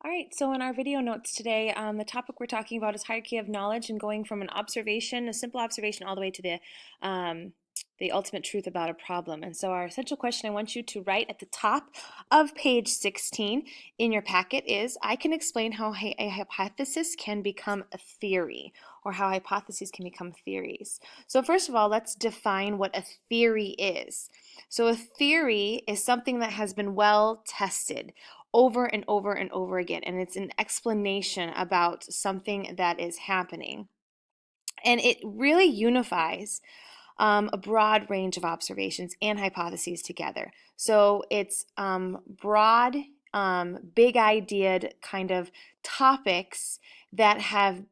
All right, so in our video notes today, the topic we're talking about is hierarchy of knowledge and going from an observation, a simple observation, all the way to the ultimate truth about a problem. And so our essential question I want you to write at the top of page 16 in your packet is, I can explain how a hypothesis can become a theory, or how hypotheses can become theories. So first of all, let's define what a theory is. So a theory is something that has been well tested over and over and over again, and it's an explanation about something that is happening. And it really unifies a broad range of observations and hypotheses together. So it's broad, big ideaed kind of topics that have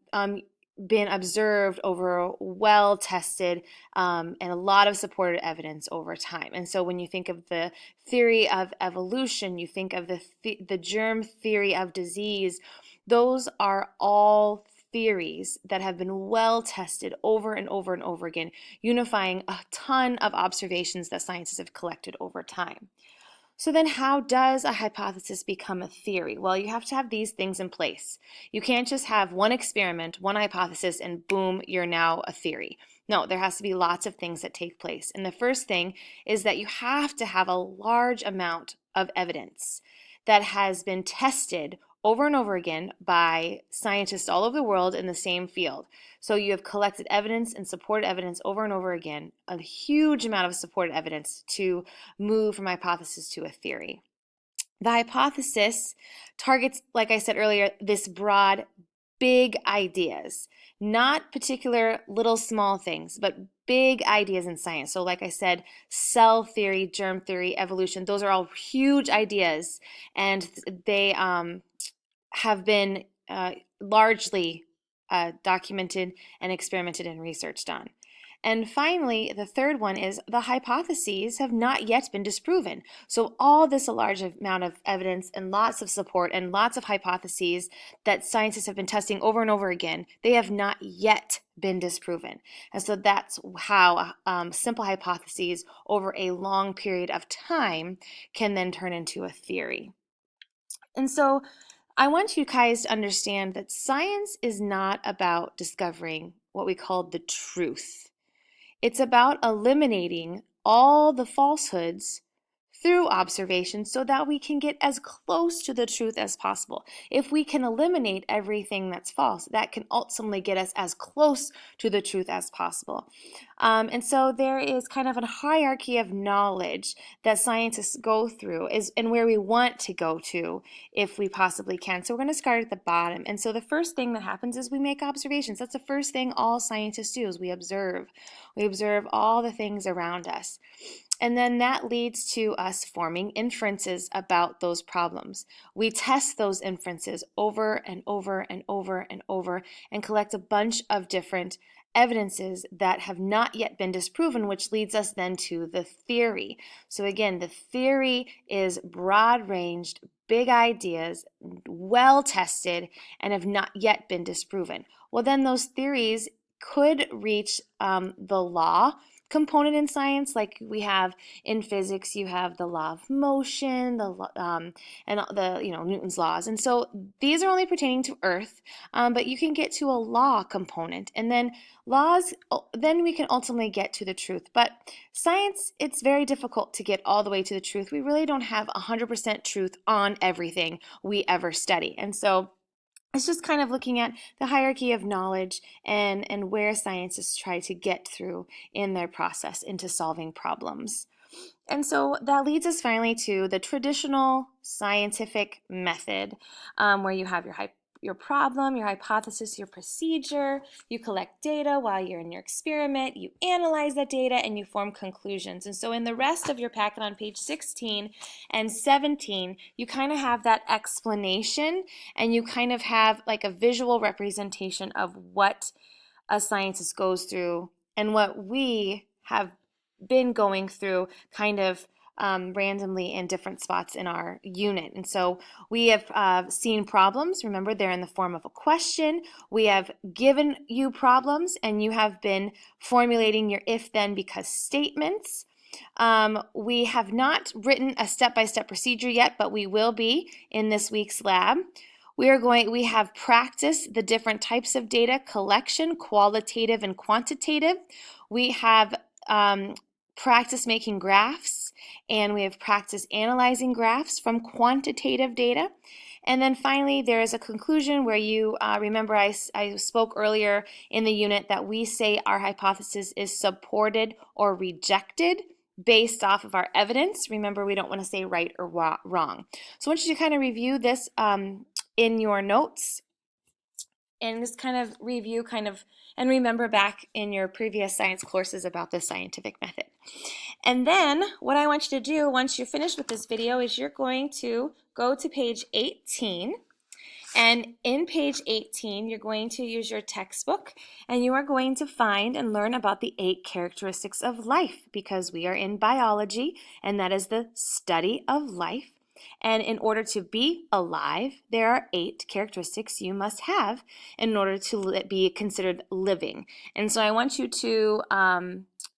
been observed over well tested and a lot of supported evidence over time. And so when you think of the theory of evolution, you think of the germ theory of disease, those are all theories that have been well tested over and over and over again, unifying a ton of observations that scientists have collected over time. So then how does a hypothesis become a theory? Well, you have to have these things in place. You can't just have one experiment, one hypothesis, and boom, you're now a theory. No, there has to be lots of things that take place. And the first thing is that you have to have a large amount of evidence that has been tested over and over again by scientists all over the world in the same field. So you have collected evidence and supported evidence over and over again, a huge amount of supported evidence to move from hypothesis to a theory. The hypothesis targets, like I said earlier, this broad, big ideas, not particular little small things, but big ideas in science. So, like I said, cell theory, germ theory, evolution, those are all huge ideas, and they have been largely documented and experimented and researched on. And finally, the third one is the hypotheses have not yet been disproven. So all this a large amount of evidence and lots of support and lots of hypotheses that scientists have been testing over and over again, they have not yet been disproven. And so that's how simple hypotheses over a long period of time can then turn into a theory. And so I want you guys to understand that science is not about discovering what we call the truth. It's about eliminating all the falsehoods through observation so that we can get as close to the truth as possible. If we can eliminate everything that's false, that can ultimately get us as close to the truth as possible. And so there is kind of a hierarchy of knowledge that scientists go through and where we want to go to if we possibly can. So we're going to start at the bottom. And so the first thing that happens is we make observations. That's the first thing all scientists do is we observe. We observe all the things around us. And then that leads to us forming inferences about those problems. We test those inferences over and over and over and over and collect a bunch of different evidences that have not yet been disproven, which leads us then to the theory. So again, the theory is broad-ranged, big ideas, well tested, and have not yet been disproven. Well, then those theories could reach the law component in science, like we have in physics. You have the law of motion, and the Newton's laws, and so these are only pertaining to Earth, but you can get to a law component, and then laws. Then we can ultimately get to the truth. But science, it's very difficult to get all the way to the truth. We really don't have 100% truth on everything we ever study, and so it's just kind of looking at the hierarchy of knowledge and where scientists try to get through in their process into solving problems. And so that leads us finally to the traditional scientific method, where you have your problem, your hypothesis, your procedure. You collect data while you're in your experiment, you analyze that data, and you form conclusions. And so in the rest of your packet on page 16 and 17, you kind of have that explanation, and you kind of have like a visual representation of what a scientist goes through and what we have been going through kind of randomly in different spots in our unit. And so we have seen problems. Remember, they're in the form of a question. We have given you problems, and you have been formulating your if, then, because statements. We have not written a step-by-step procedure yet, but we will be in this week's lab. We have practiced the different types of data collection, qualitative and quantitative. We have practiced making graphs, and we have practiced analyzing graphs from quantitative data. And then finally, there is a conclusion where you remember I spoke earlier in the unit that we say our hypothesis is supported or rejected based off of our evidence. Remember, we don't want to say right or wrong. So I want you to kind of review this in your notes and just kind of review and remember back in your previous science courses about the scientific method. And then what I want you to do once you're finished with this video is you're going to go to page 18. And in page 18, you're going to use your textbook and you are going to find and learn about the 8 characteristics of life, because we are in biology and that is the study of life. And in order to be alive, there are 8 characteristics you must have in order to be considered living. And so I want you to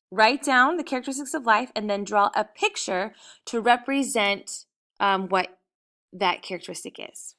write down the characteristics of life and then draw a picture to represent what that characteristic is.